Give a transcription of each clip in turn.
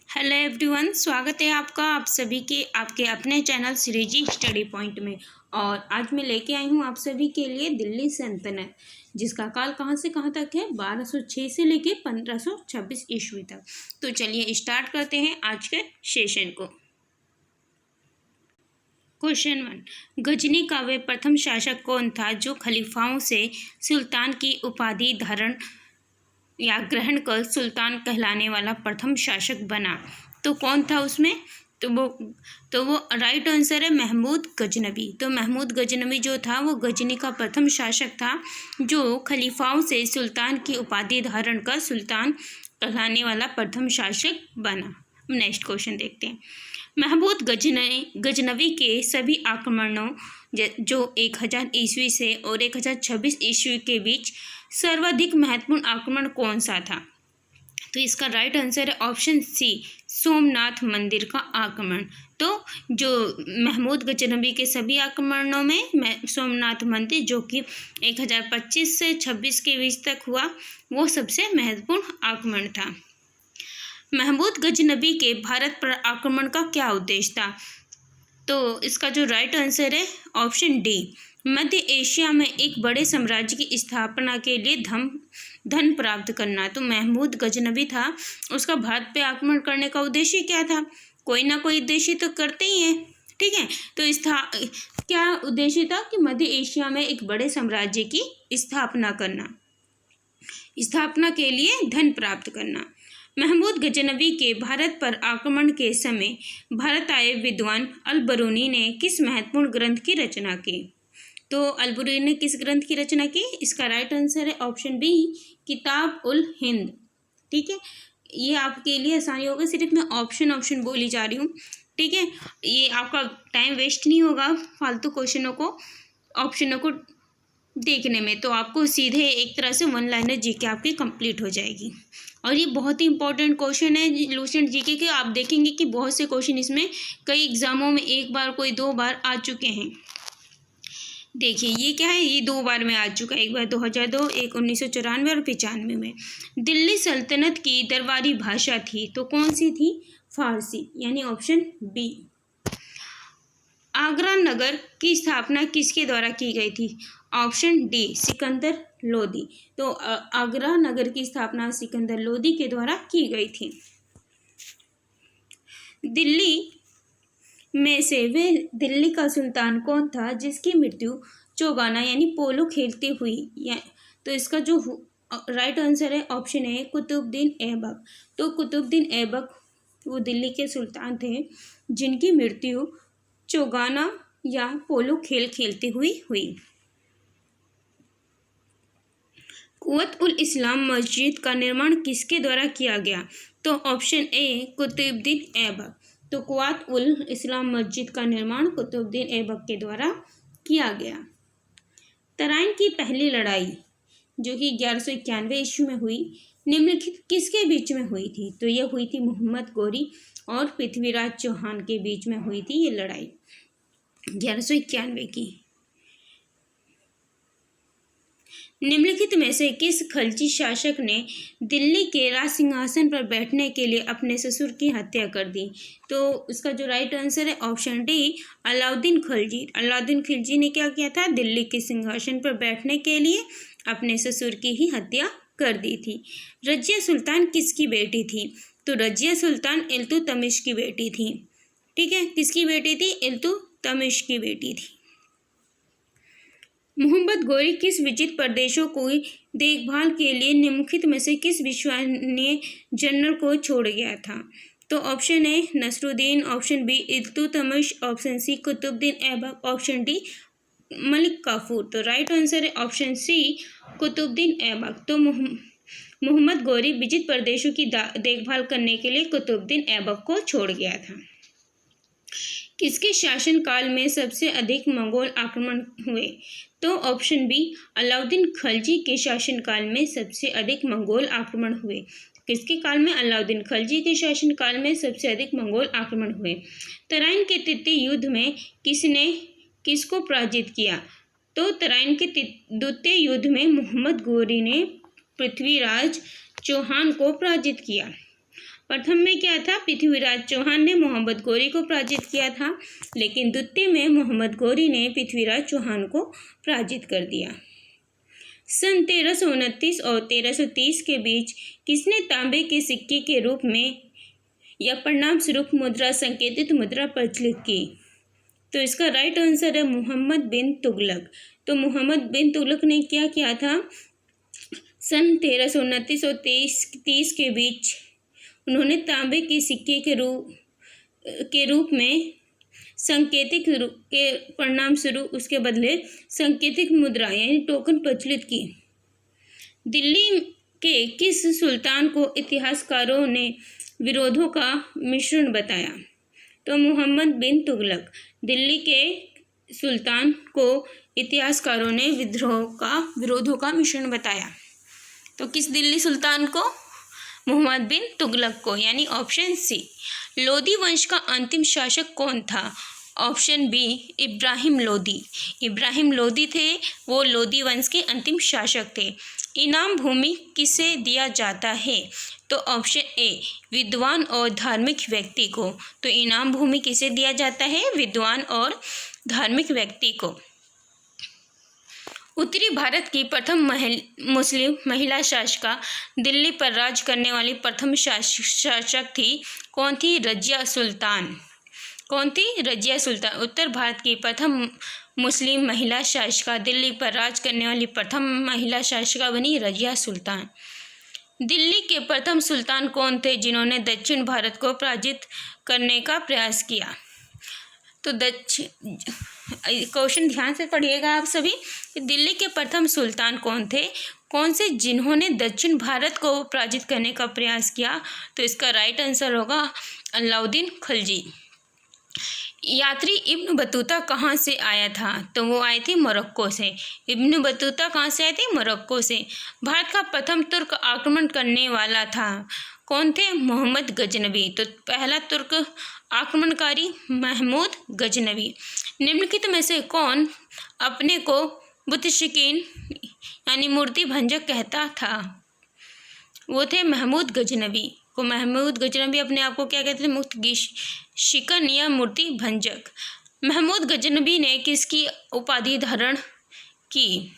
Hello everyone, स्वागत है आपका आप सभी के आपके अपने चैनल श्रीजी स्टडी पॉइंट में। और आज मैं लेके आई हूँ आप सभी के लिए दिल्ली सल्तनत, जिसका काल कहाँ से कहाँ तक है, 1206 से लेके 1526 ईस्वी तक। तो चलिए स्टार्ट करते हैं आज के सेशन को। क्वेश्चन 1, गजनी का वे प्रथम शासक कौन था जो खलीफाओं से सुल्तान की उपाधि धारण या ग्रहण कर सुल्तान कहलाने वाला प्रथम शासक बना? तो कौन था उसमें? तो वो राइट आंसर है महमूद गजनवी। तो महमूद गजनवी जो था वो गजनी का प्रथम शासक था जो खलीफाओं से सुल्तान की उपाधि धारण कर सुल्तान कहलाने वाला प्रथम शासक बना। नेक्स्ट क्वेश्चन देखते हैं। महमूद गजनवी के सभी आक्रमणों जो 1000 ईस्वी से और 1026 ईस्वी के बीच सर्वाधिक महत्वपूर्ण आक्रमण कौन सा था? तो इसका राइट आंसर है ऑप्शन सी, सोमनाथ मंदिर का आक्रमण। तो जो महमूद गजनवी के सभी आक्रमणों में सोमनाथ मंदिर जो कि 1025 से 26 के बीच तक हुआ, वो सबसे महत्वपूर्ण आक्रमण था। महमूद गजनवी के भारत पर आक्रमण का क्या उद्देश्य था? तो इसका जो राइट आंसर है ऑप्शन डी, मध्य एशिया में एक बड़े साम्राज्य की स्थापना के लिए धन प्राप्त करना। तो महमूद गजनवी था, उसका भारत पे आक्रमण करने का उद्देश्य क्या था? कोई ना कोई उद्देश्य तो करते ही हैं, ठीक है। तो क्या उद्देश्य था कि मध्य एशिया में एक बड़े साम्राज्य की स्थापना करना, स्थापना के लिए धन प्राप्त करना। महमूद गजनवी के भारत पर आक्रमण के समय भारत आए विद्वान अल-बरूनी ने किस महत्वपूर्ण ग्रंथ की रचना की? तो अल-बरूनी ने किस ग्रंथ की रचना की? इसका राइट आंसर है ऑप्शन बी, किताब उल हिंद। ठीक है, ये आपके लिए आसानी होगा, सिर्फ मैं ऑप्शन बोली जा रही हूँ, ठीक है। ये आपका टाइम वेस्ट नहीं होगा फालतू ऑप्शनों को देखने में। तो आपको सीधे एक तरह से वन लाइनर जीके आपकी कंप्लीट हो जाएगी। और ये बहुत ही इंपॉर्टेंट क्वेश्चन है लूसेंट जीके के। आप देखेंगे कि बहुत से क्वेश्चन इसमें कई एग्जामों में एक बार कोई 2 बार आ चुके हैं। देखिए ये क्या है, ये 2 बार में आ चुका है, एक बार 2002, एक 1994 और 95 में। दिल्ली सल्तनत की दरबारी भाषा थी, तो कौन सी थी? फारसी, यानी ऑप्शन बी। आगरा नगर की स्थापना किसके द्वारा की गई थी? Option D, Sikandar Lodi. तो आगरा नगर की स्थापना सिकंदर लोदी के द्वारा की गई थी। दिल्ली में से वे दिल्ली का सुल्तान कौन था जिसकी मृत्यु चौगाना यानी पोलो खेलते हुई? तो इसका जो राइट आंसर है ऑप्शन ए, कुतुबुद्दीन ऐबक। तो कुतुबुद्दीन ऐबक वो दिल्ली के सुल्तान थे जिनकी मृत्यु चौगाना या पोलो खेलते हुई। कुव्वत उल इस्लाम मस्जिद का निर्माण किसके द्वारा किया गया? तो ऑप्शन ए, कुतुबुद्दीन ऐबक। तो कुव्वत उल इस्लाम मस्जिद का निर्माण कुतुबुद्दीन ऐबक के द्वारा किया गया। तराइन की पहली लड़ाई जो कि 1191 ईस्वी में हुई, निम्नलिखित किसके बीच में हुई थी? तो यह हुई थी मोहम्मद गौरी और पृथ्वीराज चौहान के बीच में हुई थी ये लड़ाई 1191 की। निम्नलिखित में से किस खलजी शासक ने दिल्ली के राज सिंहासन पर बैठने के लिए अपने ससुर की हत्या कर दी? तो इसका जो राइट आंसर है ऑप्शन डी, अलाउद्दीन खिलजी। अलाउद्दीन खिलजी ने क्या किया था? दिल्ली के सिंहासन पर बैठने के लिए अपने ससुर की ही हत्या कर दी थी। रजिया सुल्तान किसकी बेटी थी? तो रजिया सुल्तान इल्तुतमिश की बेटी थी, ठीक है। किसकी बेटी थी? इल्तुतमिश की बेटी थी। मोहम्मद गौरी किस विजित प्रदेशों को देखभाल के लिए निम्नलिखित में से किस विश्वसनीय जनरल को छोड़ गया था? तो option A, Nasiruddin, option B, Iltutmish, option C, Qutubuddin Aibak, option D, Malik Kafur. तो राइट आंसर है ऑप्शन सी, कुतुबुद्दीन ऐबक। तो मोहम्मद गौरी विजित प्रदेशों की देखभाल करने के लिए कुतुबुद्दीन ऐबक को छोड़ गया था। किसके शासनकाल में सबसे अधिक मंगोल आक्रमण हुए? तो ऑप्शन बी, अलाउद्दीन खिलजी के शासनकाल में सबसे अधिक मंगोल आक्रमण हुए। किसके काल में? अलाउद्दीन खिलजी के शासनकाल में सबसे अधिक मंगोल आक्रमण हुए। तराइन के तृतीय युद्ध में किसने किसको पराजित किया? तो तराइन के द्वितीय युद्ध में मोहम्मद गौरी ने पृथ्वीराज चौहान को पराजित किया। प्रथम में क्या था, पृथ्वीराज चौहान ने मोहम्मद गौरी को पराजित किया था, लेकिन द्वितीय में मोहम्मद गौरी ने पृथ्वीराज चौहान को पराजित कर दिया। सन 1329 और 1330 के बीच किसने तांबे के सिक्के के रूप में या परिणाम स्वरूप मुद्रा संकेतित मुद्रा प्रचलित की? तो इसका राइट आंसर है मोहम्मद बिन तुगलक। तो मोहम्मद बिन तुगलक ने क्या किया था, सन 1329 और 1330 के बीच उन्होंने तांबे के सिक्के के रूप में संकेतिक के परिणाम स्वरूप उसके बदले संकेतिक मुद्रा यानी टोकन प्रचलित की। दिल्ली के किस सुल्तान को इतिहासकारों ने विरोधों का मिश्रण बताया? तो मोहम्मद बिन तुगलक। दिल्ली के सुल्तान को इतिहासकारों ने विरोधों का मिश्रण बताया। तो किस दिल्ली सुल्तान को? मोहम्मद बिन तुगलक को, यानी ऑप्शन सी। लोदी वंश का अंतिम शासक कौन था? Option B, Ibrahim Lodi. इब्राहिम लोदी थे, वो लोदी वंश के अंतिम शासक थे। इनाम भूमि किसे दिया जाता है? तो ऑप्शन ए, विद्वान और धार्मिक व्यक्ति को। तो इनाम भूमि किसे दिया जाता है? विद्वान और धार्मिक व्यक्ति को। उत्तरी भारत की प्रथम मुस्लिम महिला शासिका, दिल्ली पर राज करने वाली प्रथम शासक थी, कौन थी? रजिया सुल्तान। कौन थी? रजिया सुल्तान। उत्तर भारत की प्रथम मुस्लिम महिला शासिका, दिल्ली पर राज करने वाली प्रथम महिला शासिका बनी रजिया सुल्तान। दिल्ली के प्रथम सुल्तान कौन थे जिन्होंने दक्षिण भारत को पराजित करने का प्रयास किया? तो क्वेश्चन ध्यान से पढ़िएगा आप सभी। दिल्ली के प्रथम सुल्तान कौन थे, कौन से जिन्होंने दक्षिण भारत को पराजित करने का प्रयास किया? तो इसका राइट आंसर होगा अलाउद्दीन खिलजी। यात्री इब्न बतूता कहाँ से आया था? तो वो आए थे मोरक्को से। इब्न बतूता कहाँ से आए थे? मोरक्को से। भारत का प्रथम तुर्क आक्रमण करने वाला था, कौन थे? मोहम्मद गजनवी। तो पहला तुर्क आक्रमणकारी महमूद गजनवी। निम्नलिखित में से कौन अपने को बुतशकीन यानी मूर्ति भंजक कहता था? वो थे महमूद गजनवी। को महमूद गजनवी अपने आप को क्या कहते थे? मुक्त शिकन या मूर्ति भंजक। महमूद गजनवी ने किसकी उपाधि धारण की?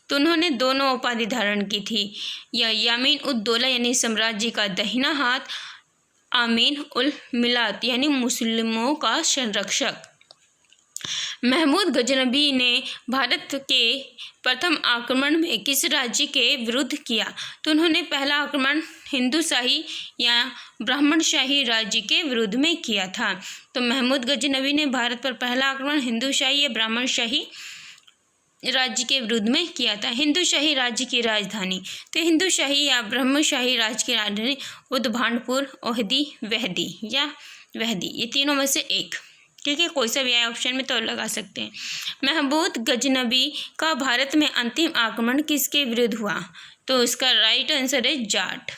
तो उन्होंने दोनों उपाधि धारण की थी, या यामीन उद दौला यानी साम्राज्य का दाहिना हाथ, आमीन उल मिलात यानी मुस्लिमों का संरक्षक। महमूद गजनवी ने भारत के प्रथम आक्रमण में किस राज्य के विरुद्ध किया? तो उन्होंने पहला आक्रमण हिंदूशाही या ब्राह्मणशाही राज्य के विरुद्ध में किया था। तो महमूद गजनवी ने भारत पर पहला आक्रमण हिंदूशाही या ब्राह्मणशाही राज्य के विरुद्ध में किया था। हिंदूशाही राज्य की राजधानी, तो हिंदूशाही या ब्रह्मशाही राज्य की राजधानी उदभानपुर, ओहदी, वहदी या वहदी, ये तीनों में से एक। ठीक है, कोई सा भी आए ऑप्शन में तो लगा सकते हैं। महमूद गजनवी का भारत में अंतिम आक्रमण किसके विरुद्ध हुआ? तो इसका राइट आंसर है जाट।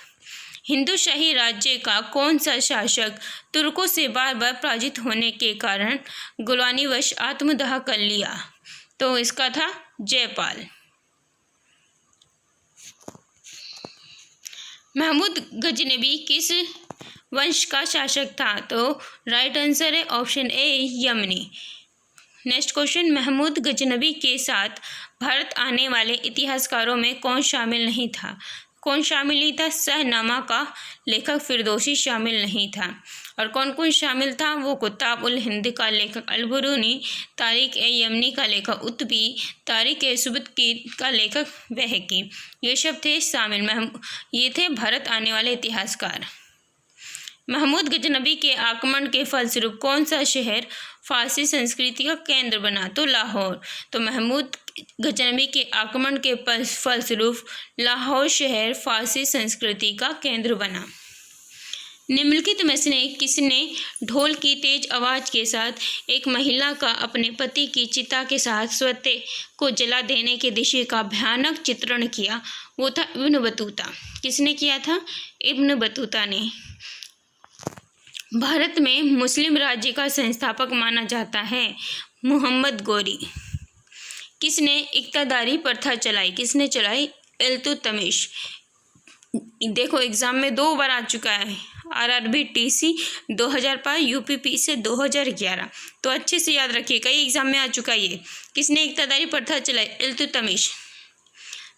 हिंदूशाही राज्य का कौन सा शासक तुर्कों से बार बार पराजित होने के कारण गुलामीवश आत्मदाह कर लिया? तो इसका था जयपाल। महमूद गजनवी किस वंश का शासक था? तो राइट आंसर है ऑप्शन ए, यमनी। नेक्स्ट क्वेश्चन, महमूद गजनवी के साथ भारत आने वाले इतिहासकारों में कौन शामिल नहीं था? कौन शामिल नहीं था? शाहनामा का लेखक फिरदौसी शामिल नहीं था। और कौन कौन शामिल था? वो कुताब उल हिंद का लेखक अल-बरूनी, तारिक ए यमनी का लेखक उत्बी, तारिक ए सुबकी का लेखक बहकी, ये सब थे शामिल। ये थे भारत आने वाले इतिहासकार। महमूद गजनवी के आक्रमण के फलस्वरूप कौन सा शहर फारसी संस्कृति का केंद्र बना? तो लाहौर। तो महमूद गजनवी के आक्रमण के फलस्वरूप लाहौर शहर फारसी संस्कृति का केंद्र बना। निम्नलिखित में से किसने ढोल की तेज आवाज़ के साथ एक महिला का अपने पति की चिता के साथ स्वतः को जला देने के दृश्य का भयानक चित्रण किया? वो था इब्न बतूता। किसने किया था? इब्न बतूता ने। भारत में मुस्लिम राज्य का संस्थापक माना जाता है मोहम्मद गौरी। किसने इक्तादारी प्रथा चलाई? किसने चलाई? इल्तुतमिश। देखो एग्ज़ाम में 2 बार आ चुका है, आरआरबी टीसी 2005, यूपीपीसी 2011। तो अच्छे से याद रखिए, कई एग्ज़ाम में आ चुका है ये। किसने इक़्तिदारी प्रथा चलाई? इल्तुतमिश।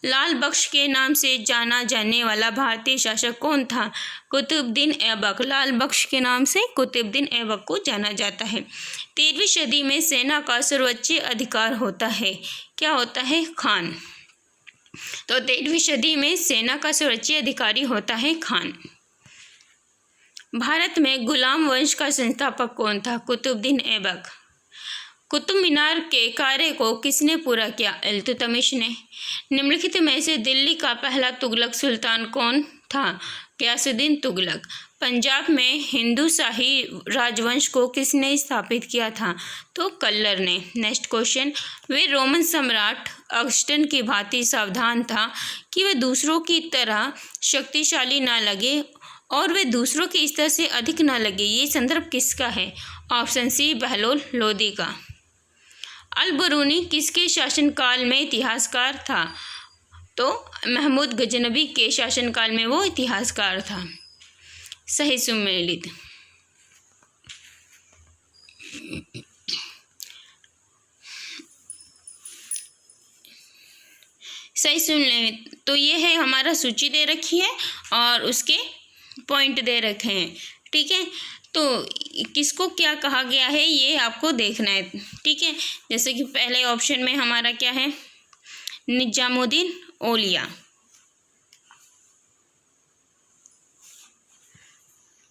लाल बख्श के नाम से जाना जाने वाला भारतीय शासक कौन था? कुतुबुद्दीन ऐबक। लाल बख्श के नाम से कुतुबुद्दीन ऐबक को जाना जाता है। 13वीं सदी में सेना का सर्वोच्च अधिकार होता है, क्या होता है? खान। तो 13वीं सदी में सेना का सर्वोच्च अधिकारी होता है खान। भारत में गुलाम वंश का संस्थापक कौन था? कुतुबुद्दीन ऐबक। कुतुब मीनार के कार्य को किसने पूरा किया? इल्तुतमिश ने। निम्नलिखित में से दिल्ली का पहला तुगलक सुल्तान कौन था? गयासुद्दीन तुगलक। पंजाब में हिंदू शाही राजवंश को किसने स्थापित किया था? तो कल्लर ने। नेक्स्ट क्वेश्चन, वे रोमन सम्राट अगस्टन की भांति सावधान था कि वे दूसरों की तरह शक्तिशाली ना लगे और वे दूसरों के स्तर से अधिक ना लगे। ये संदर्भ किसका है? ऑप्शन सी, बहलोल लोदी का। अल-बरूनी किसके शासनकाल में इतिहासकार था? तो महमूद गजनबी के शासनकाल में वो इतिहासकार था। सही सुमेलित। सही सुन लें। तो ये है हमारा सूची दे रखी है और उसके पॉइंट दे रखे हैं, ठीक है। तो किसको क्या कहा गया है ये आपको देखना है, ठीक है। जैसे कि पहले ऑप्शन में हमारा क्या है? निजामुद्दीन औलिया,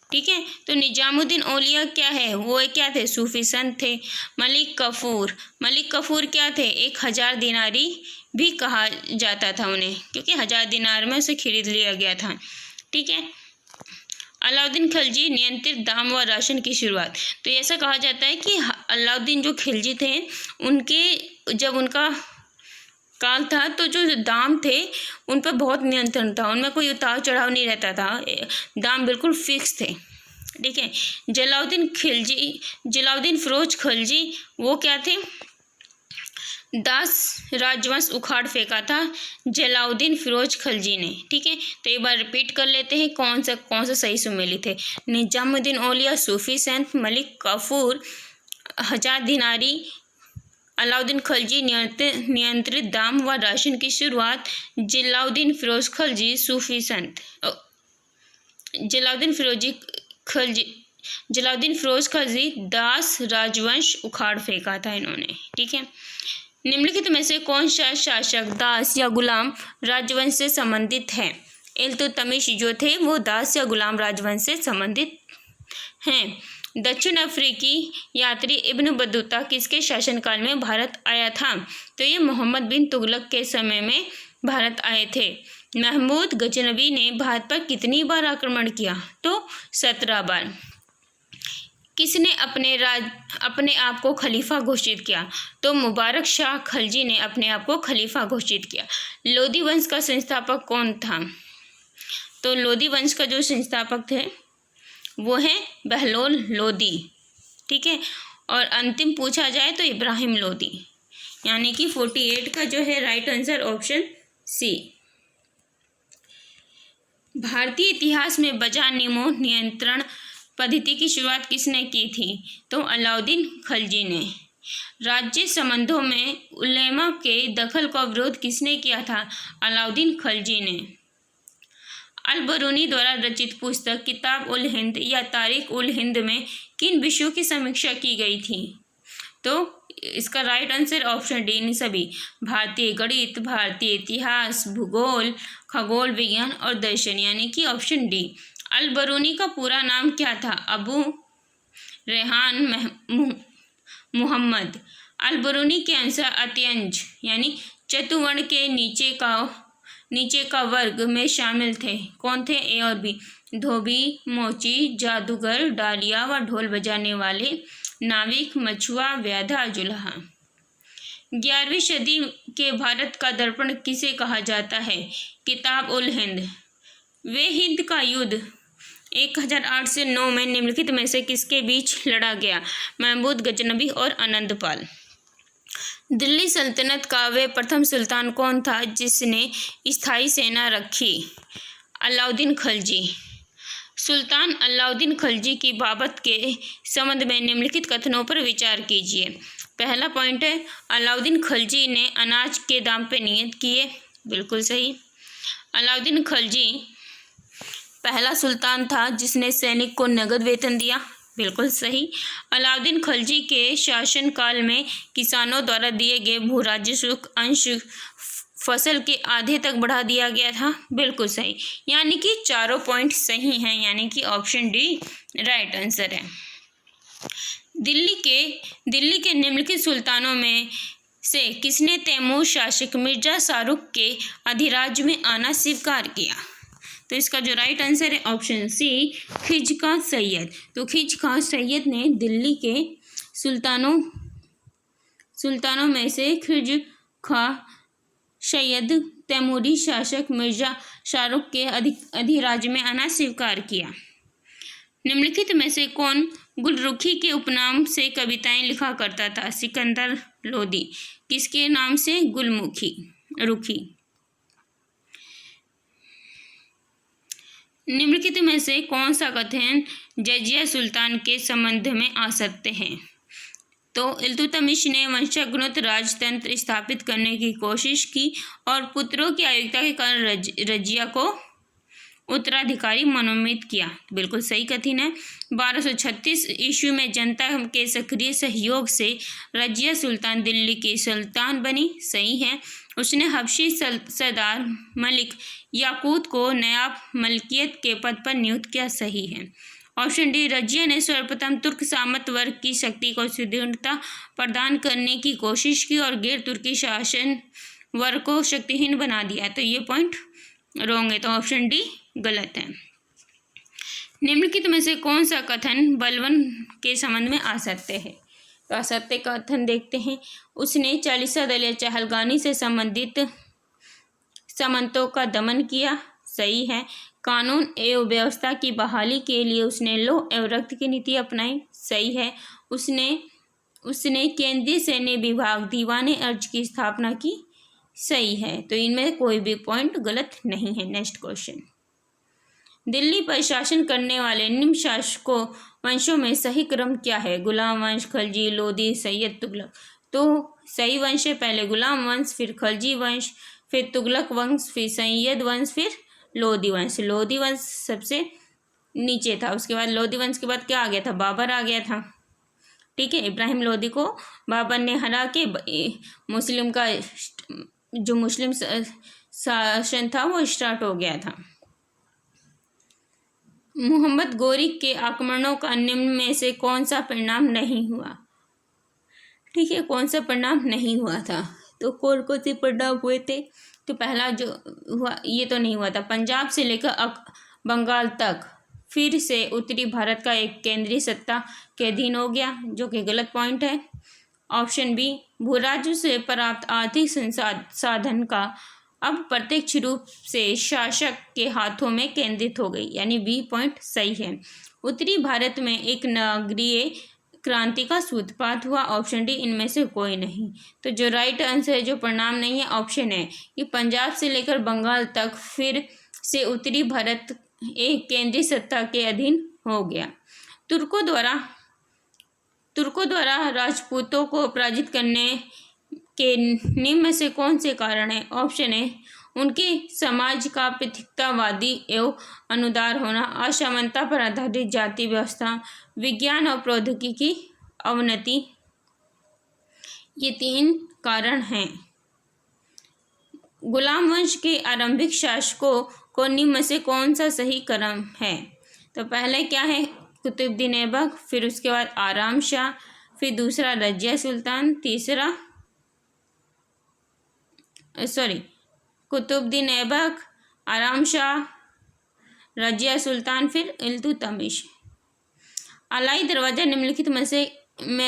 ठीक है। तो निजामुद्दीन औलिया क्या है? वो क्या थे? सूफी संत थे। मलिक कफूर क्या थे? 1000 दिनारी भी कहा जाता था उन्हें, क्योंकि 1000 दिनार में उसे खरीद लिया गया था, ठीक है। अलाउद्दीन खिलजी नियंत्रित दाम व राशन की शुरुआत। तो ऐसा कहा जाता है कि अलाउद्दीन जो खिलजी थे, उनके जब उनका काल था तो जो दाम थे उन पर बहुत नियंत्रण था, उनमें कोई उतार चढ़ाव नहीं रहता था, दाम बिल्कुल फिक्स थे, ठीक है। जलाउद्दीन फिरोज खिलजी वो क्या थे? दास राजवंश उखाड़ फेंका था जलाउद्दीन फिरोज खिलजी ने, ठीक है। तो एक बार रिपीट कर लेते हैं कौन सा सही सुमेलित है। निजामुद्दीन औलिया सूफी संत, मलिक कफूर 1000 दिनारी, अलाउद्दीन खिलजी नियंत्रित दाम व राशन की शुरुआत, जलाउद्दीन फिरोज खिलजी सूफी संत। जलाउद्दीन फिरोज खिलजी दास राजवंश उखाड़ फेंका था इन्होंने, ठीक है। निम्नलिखित में से कौन सा शासक दास या गुलाम राजवंश से संबंधित है? इल्तुतमिश जो थे वो दास या गुलाम राजवंश से संबंधित हैं। दक्षिण अफ्रीकी यात्री इब्न बतूता किसके शासनकाल में भारत आया था? तो ये मोहम्मद बिन तुगलक के समय में भारत आए थे। महमूद गजनबी ने भारत पर कितनी बार आक्रमण किया? तो 17 बार। किसने अपने आप को खलीफा घोषित किया? तो मुबारक शाह खिलजी ने अपने आप को खलीफा घोषित किया। लोदी वंश का संस्थापक कौन था? तो लोदी वंश का जो संस्थापक थे वो है बहलोल लोदी, ठीक है। और अंतिम पूछा जाए तो इब्राहिम लोदी, यानी कि 48 का जो है राइट आंसर ऑप्शन सी। भारतीय इतिहास में बाजार नियंत्रण पद्धति की शुरुआत किसने की थी? तो अलाउद्दीन खिलजी ने। राज्य संबंधों में उलेमा के दखल का विरोध किसने किया था? अलाउद्दीन खिलजी ने। अल-बरूनी द्वारा रचित पुस्तक किताब उल हिंद या तारीख उल हिंद में किन विषयों की समीक्षा की गई थी? तो इसका राइट आंसर ऑप्शन डी इन सभी, भारतीय गणित, भारतीय इतिहास, भूगोल, खगोल विज्ञान और दर्शन, यानी कि ऑप्शन डी। अल-बरूनी का पूरा नाम क्या था? अबू रेहान मुहम्मद। अल-बरूनी के अनुसार अत्यंज यानी चतुवर्ण के नीचे का वर्ग में शामिल थे। कौन थे? ए और बी। धोबी, मोची, जादूगर, डालिया व ढोल बजाने वाले, नाविक, मछुआ, व्याधा, जुल्हा। 11वीं सदी के भारत का दर्पण किसे कहा जाता है? किताब उल हिंद। वे हिंद का युद्ध 1008 से 9 में निम्नलिखित में से किसके बीच लड़ा गया? महमूद गजनबी और आनंदपाल। दिल्ली सल्तनत का वे प्रथम सुल्तान कौन था जिसने स्थायी सेना रखी? अलाउद्दीन खिलजी। सुल्तान अलाउद्दीन खिलजी की बाबत के संबंध में निम्नलिखित कथनों पर विचार कीजिए। पहला पॉइंट है, अलाउद्दीन खिलजी ने अनाज के दाम पे नियत किए, बिल्कुल सही। अलाउद्दीन खिलजी पहला सुल्तान था जिसने सैनिक को नगद वेतन दिया, बिल्कुल सही। अलाउद्दीन खिलजी के शासनकाल में किसानों द्वारा दिए गए भू राजस्व अंश फसल के आधे तक बढ़ा दिया गया था, बिल्कुल सही। यानी कि चारों पॉइंट सही हैं, यानी कि ऑप्शन डी राइट आंसर है। दिल्ली के निम्नलिखित सुल्तानों में से किसने तैमूर शासक मिर्जा शाहरुख के अधिराज्य में आना स्वीकार किया? तो इसका जो राइट आंसर है ऑप्शन सी खिज खां सैयद। तो खिज खां सैयद ने दिल्ली के सुल्तानों में से खिज खां सैयद तैमूरी शासक मिर्जा शाहरुख के अधिराज्य में आना स्वीकार किया। निम्नलिखित में से कौन गुलरुखी के उपनाम से कविताएं लिखा करता था? सिकंदर लोदी। किसके नाम से? रुखी। निम्नलिखित में से कौन सा कथन जजिया सुल्तान के संबंध में आ सकते हैं? तो इल्तुतमिश ने वंशानुगत राजतंत्र स्थापित करने की कोशिश की और पुत्रों की आयुक्ता के कारण रजिया को उत्तराधिकारी मनोनीत किया, बिल्कुल सही कथन है। 1236 ईस्वी में जनता के सक्रिय सहयोग से रजिया सुल्तान दिल्ली की सुल्तान बनी, सही है। उसने हबशी सरदार मलिक याकूत को नायब मलकियत के पद पर नियुक्त किया, सही है। ऑप्शन डी, रजिया ने सर्वप्रथम तुर्क सामंत वर्ग की शक्ति को सुदृढ़ता प्रदान करने की कोशिश की और गैर तुर्की शासन वर्ग को शक्तिहीन बना दिया। तो ये पॉइंट रॉन्ग है, तो ऑप्शन डी गलत है। निम्नलिखित में से कौन सा कथन बलबन के संबंध में आ सकते हैं? तो असत्य कथन देखते हैं। उसने चालीसा दलिया चहलगानी से संबंधित सामंतों का दमन किया, सही है। कानून एवं व्यवस्था की बहाली के लिए उसने लौह एवं रक्त की नीति अपनाई, सही है। उसने केंद्रीय सैन्य विभाग दीवाने अर्ज की स्थापना की, सही है। तो इनमें कोई भी पॉइंट गलत नहीं है। नेक्स्ट क्वेश्चन, दिल्ली पर शासन करने वाले निम्न शासकों वंशों में सही क्रम क्या है? गुलाम वंश, खलजी, लोदी, सैयद, तुगलक। तो सही वंश है पहले गुलाम वंश, फिर खलजी वंश, फिर तुगलक वंश, फिर सैयद वंश, फिर लोदी वंश। लोदी वंश सबसे नीचे था, उसके बाद लोदी वंश के बाद क्या आ गया था? बाबर आ गया था, ठीक है। इब्राहिम लोदी को बाबर ने हरा के मुस्लिम शासन था वो स्टार्ट हो गया था। मोहम्मद गोरी के आक्रमणों का निम्न में से कौन सा परिणाम नहीं हुआ? ठीक है, कौन सा परिणाम नहीं हुआ था? तो कौन से परिणाम हुए थे? तो पहला जो हुआ ये तो नहीं हुआ था, पंजाब से लेकर बंगाल तक फिर से उत्तरी भारत का एक केंद्रीय सत्ता के अधीन हो गया, जो कि गलत पॉइंट है। ऑप्शन बी, भूराजस्व से प्राप्त आर्थिक साधन का अब प्रत्यक्ष रूप से शासक के हाथों में केंद्रित हो गई, यानी बी पॉइंट सही है। उत्तरी भारत में एक नगरीय क्रांति का सूत्रपात हुआ, ऑप्शन डी इनमें से कोई नहीं। तो जो राइट आंसर है, जो परिणाम नहीं है, ऑप्शन है कि पंजाब से लेकर बंगाल तक फिर से उत्तरी भारत एक केंद्रीय सत्ता के अधीन हो गया। तुर्कों द्वारा राजपूतों को पराजित करने के निम्न में से कौन से कारण है? ऑप्शन है उनके समाज का पृथकतावादी एवं अनुदार होना, असमानता पर आधारित जाति व्यवस्था, विज्ञान और प्रौद्योगिकी की अवनति। ये 3 कारण हैं। गुलाम वंश के आरंभिक शासकों को निम्न में से कौन सा सही क्रम है? तो पहले क्या है? कुतुबुद्दीन ऐबक, फिर उसके बाद आराम शाह, फिर दूसरा रजिया सुल्तान, तीसरा कुतुबुद्दीन ऐबक, आराम शाह, रजिया सुल्तान, फिर इल्तुतमिश। अलाई दरवाजा निम्नलिखित में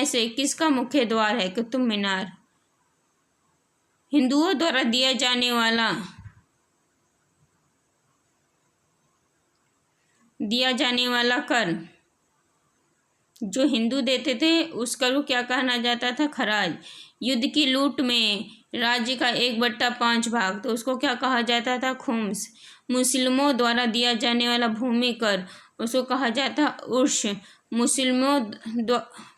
से किसका मुख्य द्वार है? कुतुब मीनार। हिंदुओं द्वारा दिया जाने वाला कर जो हिंदू देते थे उस कर को क्या कहना जाता था? खराज। युद्ध की लूट में राज्य का 1/5 भाग, तो उसको क्या कहा जाता था? खुम्स। मुस्लिमों द्वारा दिया जाने वाला भूमि कर उसको कहा जाता उर्स। मुस्लिमों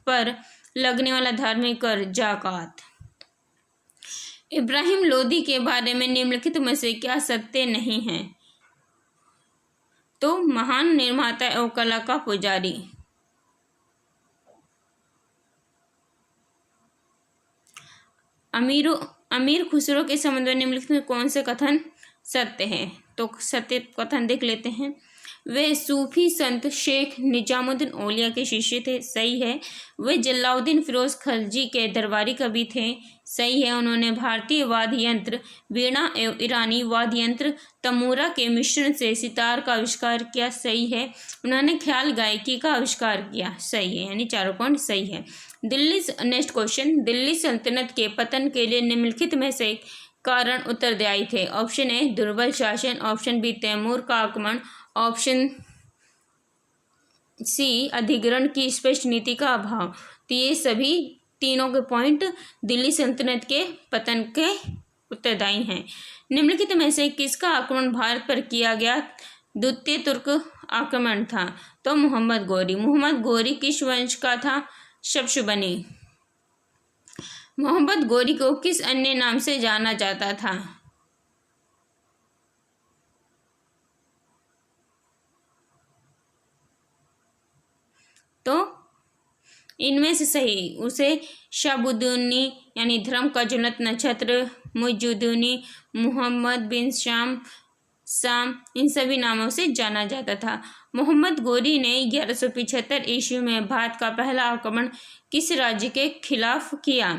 पर लगने वाला धार्मिक कर जाकात। इब्राहिम लोदी के बारे में निम्नलिखित में से क्या सत्य नहीं है? तो महान निर्माता एवं कला का पुजारी। अमीर खुसरो के संबंध में निम्नलिखित में कौन से कथन सत्य है? तो सत्य कथन देख लेते हैं। वे सूफी संत शेख निजामुद्दीन औलिया के शिष्य थे, सही है। वे जलाउद्दीन फिरोज खलजी के दरबारी कवि थे, सही है। उन्होंने भारतीय वाद्य यंत्र वीणा एवं ईरानी वाद्य यंत्र तमूरा के मिश्रण से सितार का आविष्कार किया, सही है। उन्होंने ख्याल गायकी का आविष्कार किया, सही है, यानी चारों पॉइंट सही है। नेक्स्ट क्वेश्चन, दिल्ली सल्तनत के पतन के लिए निम्नलिखित में से कारण उत्तरदायी थे? ऑप्शन ए दुर्बल शासन, ऑप्शन बी तैमूर का आक्रमण, ऑप्शन सी अधिग्रहण की स्पष्ट नीति का अभाव। तो ये सभी तीनों के पॉइंट दिल्ली सल्तनत के पतन के उत्तरदायी हैं। निम्नलिखित में से किसका आक्रमण भारत पर किया गया द्वितीय तुर्क आक्रमण था? तो मोहम्मद गोरी। मोहम्मद गोरी किस वंश का था? शब्शबनी। मोहम्मद गोरी को किस अन्य नाम से जाना जाता था? तो इनमें से सही उसे शहाबुद्दीनी यानी धर्म का ज्वलंत नक्षत्र, मुइजुद्दीनी, मोहम्मद बिन शाम इन सभी नामों से जाना जाता था। मोहम्मद गोरी ने 1175 ईस्वी में भारत का पहला आक्रमण किस राज्य के खिलाफ किया?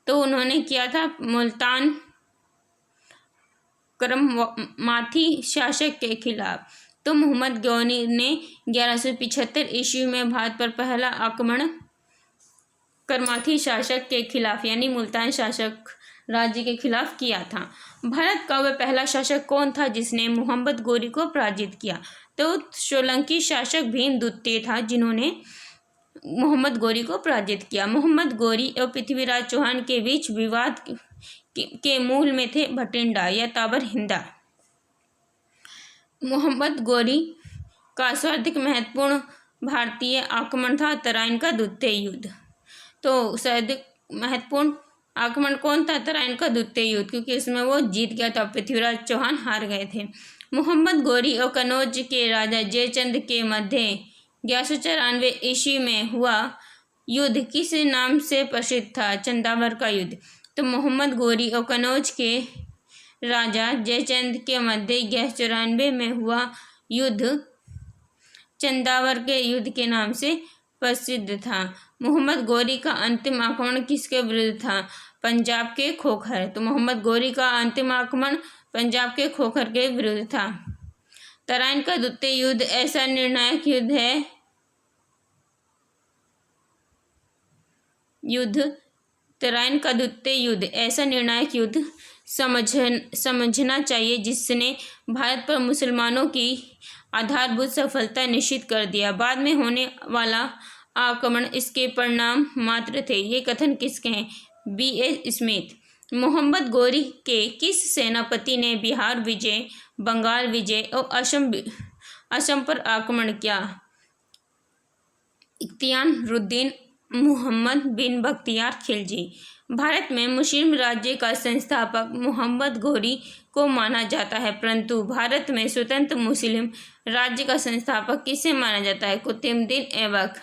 तो उन्होंने किया था मुल्तान करमाथी शासक के खिलाफ। तो मोहम्मद गोरी ने 1175 ईस्वी में भारत पर पहला आक्रमण करमाथी शासक के खिलाफ यानी मुल्तान शासक राज्य के खिलाफ किया था। भारत का वह पहला शासक कौन था जिसने मोहम्मद गोरी को पराजित किया? तो सोलंकी शासक भीम द्वितीय था जिन्होंने मोहम्मद गोरी को पराजित किया। मोहम्मद गोरी और पृथ्वीराज चौहान के बीच विवाद के मूल में थे भटिंडा या ताबर हिंदा। मोहम्मद गोरी का सर्वाधिक महत्वपूर्ण भारतीय आक्रमण था तराइन का द्वितीय युद्ध। तो सर्वाधिक महत्वपूर्ण आक्रमण कौन था? तराइन का द्वितीय युद्ध, क्योंकि इसमें वो जीत गया था, पृथ्वीराज चौहान हार गए थे। मोहम्मद गोरी और कनौज के राजा जयचंद के मध्य 1194 ईस्वी में हुआ युद्ध किस नाम से प्रसिद्ध था? चंदावर का युद्ध। तो मोहम्मद गोरी और कनौज के राजा जयचंद के मध्य 1194 में हुआ युद्ध चंदावर के युद्ध के नाम से प्रसिद्ध था। मोहम्मद गोरी का अंतिम आक्रमण किसके विरुद्ध था? पंजाब के खोखर। तो मोहम्मद गोरी का अंतिम आक्रमण पंजाब के खोखर के विरुद्ध था। तराइन का द्वितीय युद्ध ऐसा निर्णायक तराइन का द्वितीय युद्ध ऐसा निर्णायक युद्ध समझना चाहिए जिसने भारत पर मुसलमानों की आधारभूत सफलता निश्चित कर दिया। बाद में होने वाला आक्रमण इसके परिणाम मात्र थे। ये कथन किसके हैं? B.A. स्मिथ। मोहम्मद गोरी के किस सेनापति ने बिहार विजय, बंगाल विजय और असम पर आक्रमण किया? इख्तियारुद्दीन मुहम्मद बिन बख्तियार खिलजी। भारत में मुस्लिम राज्य का संस्थापक मोहम्मद गोरी को माना जाता है, परंतु भारत में स्वतंत्र मुस्लिम राज्य का संस्थापक किसे माना जाता है? कुतुबुद्दीन ऐबक।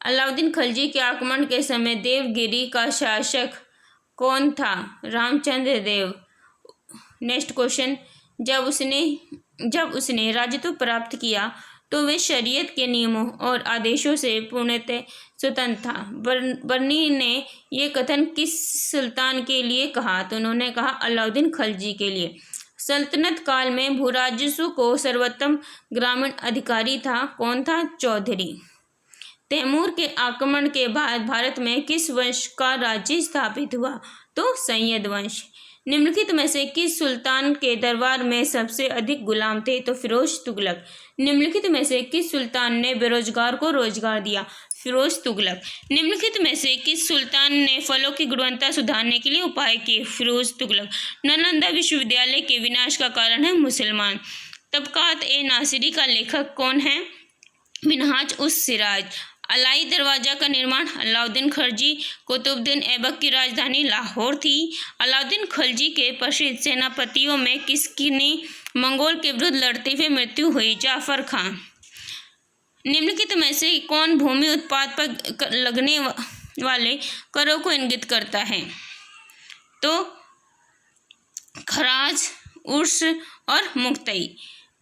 अलाउद्दीन खिलजी के आक्रमण के समय देवगिरी का शासक कौन था? रामचंद्र देव। नेक्स्ट क्वेश्चन, जब उसने राजत्व प्राप्त किया तो वे शरीयत के नियमों और आदेशों से पूर्णतः स्वतंत्र था। बर्नी ने ये कथन किस सुल्तान के लिए कहा? तो उन्होंने कहा अलाउद्दीन खिलजी के लिए। सल्तनत काल में भूराजस्व को सर्वोत्तम ग्रामीण अधिकारी था, कौन था? चौधरी। तैमूर के आक्रमण के बाद भारत में किस वंश का राज्य स्थापित हुआ? तो सैयद वंश। निम्नलिखित में से किस सुल्तान के दरबार में सबसे अधिक गुलाम थे? तो फिरोज तुगलक। निम्नलिखित में से किस सुल्तान ने बेरोजगार को रोजगार दिया? फिरोज तुगलक। निम्नलिखित में से किस सुल्तान ने फलों की गुणवत्ता सुधारने के लिए उपाय किए? फिरोज तुगलक। नालंदा विश्वविद्यालय के विनाश का कारण है मुसलमान। तबकात ए नासिरी का लेखक कौन है? मिनहाज उस सिराज। अलाई दरवाजा का निर्माण अलाउद्दीन खिलजी। कुतुबुद्दीन ऐबक की राजधानी लाहौर थी। अलाउद्दीन खिलजी के प्रसिद्ध सेनापतियों में किसकी मंगोल के विरुद्ध लड़ते हुए मृत्यु हुई? जाफर खान। निम्नलिखित में से कौन भूमि उत्पाद पर लगने वाले करों को इंगित करता है? तो खराज, उर्स और मुक्तई।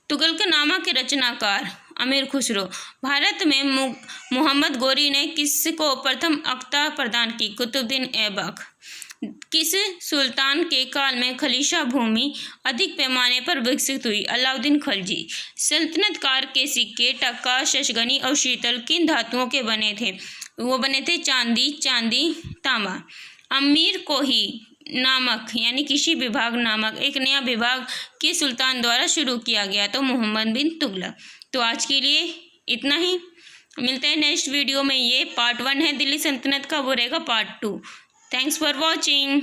तुगलकनामा के रचनाकार अमीर खुसरो। भारत में मोहम्मद गोरी ने किसको प्रथम अक्ता प्रदान की? कुतुबुद्दीन ऐबक। किस सुल्तान के काल में खलीसा भूमि अधिक पैमाने पर विकसित हुई? अलाउद्दीन खिलजी। सल्तनत काल के सिक्के टक्का, शशगनी और शीतल किन धातुओं के बने थे? वो बने थे चांदी, तांबा। अमीर कोही नामक यानी कृषि विभाग नामक एक नया विभाग किस सुल्तान द्वारा शुरू किया गया? तो मोहम्मद बिन तुगलक। तो आज के लिए इतना ही। मिलते हैं नेक्स्ट वीडियो में। ये पार्ट 1 है दिल्ली सल्तनत का, वो रहेगा पार्ट 2। Thanks for watching.